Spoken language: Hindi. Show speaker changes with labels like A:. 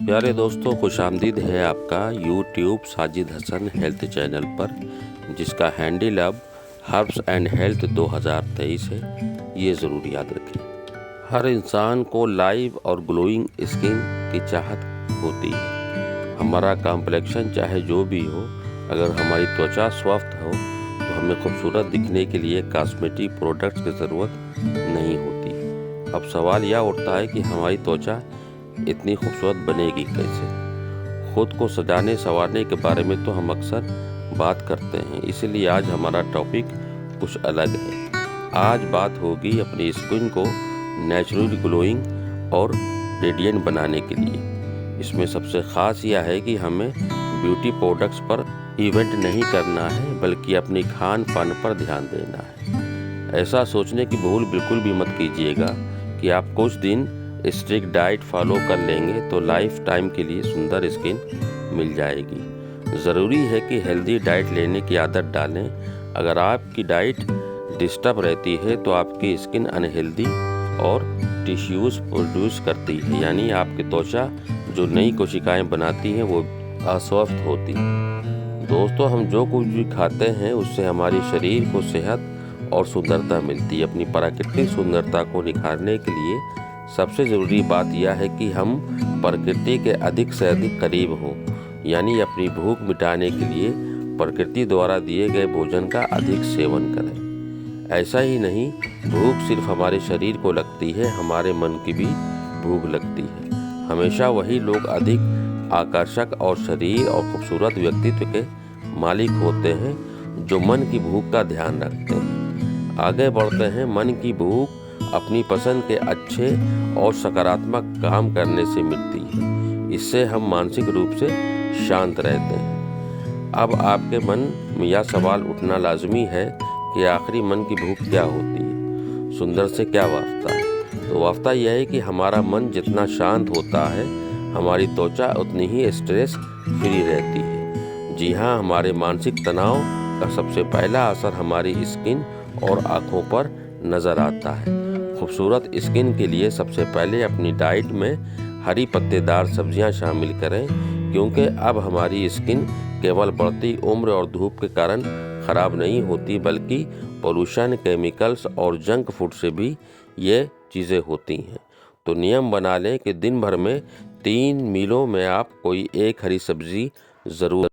A: प्यारे दोस्तों, खुशामदीद है आपका YouTube Sajid Hasan health channel पर, जिसका हैंडल अब हर्ब्स एंड हेल्थ 2023 है। ये ज़रूर याद रखें, हर इंसान को लाइव और ग्लोइंग स्किन की चाहत होती है। हमारा कॉम्प्लेक्शन चाहे जो भी हो, अगर हमारी त्वचा स्वस्थ हो तो हमें खूबसूरत दिखने के लिए कॉस्मेटिक प्रोडक्ट्स की ज़रूरत नहीं होती। अब सवाल यह उठता है कि हमारी त्वचा इतनी खूबसूरत बनेगी कैसे। खुद को सजाने संवारने के बारे में तो हम अक्सर बात करते हैं, इसीलिए आज हमारा टॉपिक कुछ अलग है। आज बात होगी अपनी स्किन को नेचुरल ग्लोइंग और रेडिएंट बनाने के लिए। इसमें सबसे ख़ास यह है कि हमें ब्यूटी प्रोडक्ट्स पर इवेंट नहीं करना है, बल्कि अपनी खान पान पर ध्यान देना है। ऐसा सोचने की भूल बिल्कुल भी मत कीजिएगा कि आप कुछ दिन स्ट्रिक्ट डाइट फॉलो कर लेंगे तो लाइफ टाइम के लिए सुंदर स्किन मिल जाएगी। ज़रूरी है कि हेल्दी डाइट लेने की आदत डालें। अगर आपकी डाइट डिस्टर्ब रहती है तो आपकी स्किन अनहेल्दी और टिश्यूज़ प्रोड्यूस करती है, यानी आपकी त्वचा जो नई कोशिकाएं बनाती हैं वो अस्वस्थ होती है। दोस्तों, हम जो कुछ भी खाते हैं उससे हमारे शरीर को सेहत और सुंदरता मिलती है। अपनी प्राकृतिक सुंदरता को निखारने के लिए सबसे ज़रूरी बात यह है कि हम प्रकृति के अधिक से अधिक करीब हों, यानी अपनी भूख मिटाने के लिए प्रकृति द्वारा दिए गए भोजन का अधिक सेवन करें। ऐसा ही नहीं, भूख सिर्फ हमारे शरीर को लगती है, हमारे मन की भी भूख लगती है। हमेशा वही लोग अधिक आकर्षक और शरीर और खूबसूरत व्यक्तित्व के मालिक होते हैं जो मन की भूख का ध्यान रखते हैं। आगे बढ़ते हैं। मन की भूख अपनी पसंद के अच्छे और सकारात्मक काम करने से मिटती है। इससे हम मानसिक रूप से शांत रहते हैं। अब आपके मन में यह सवाल उठना लाजमी है कि आखिरी मन की भूख क्या होती है, सुंदर से क्या वास्ता है। तो वास्ता यह है कि हमारा मन जितना शांत होता है, हमारी त्वचा उतनी ही स्ट्रेस फ्री रहती है। जी हाँ, हमारे मानसिक तनाव का सबसे पहला असर हमारी स्किन और आँखों पर नज़र आता है। खूबसूरत स्किन के लिए सबसे पहले अपनी डाइट में हरी पत्तेदार सब्जियां शामिल करें, क्योंकि अब हमारी स्किन केवल बढ़ती उम्र और धूप के कारण ख़राब नहीं होती, बल्कि पोल्यूशन, केमिकल्स और जंक फूड से भी ये चीज़ें होती हैं। तो नियम बना लें कि दिन भर में 3 मीलों में आप कोई एक हरी सब्जी ज़रूर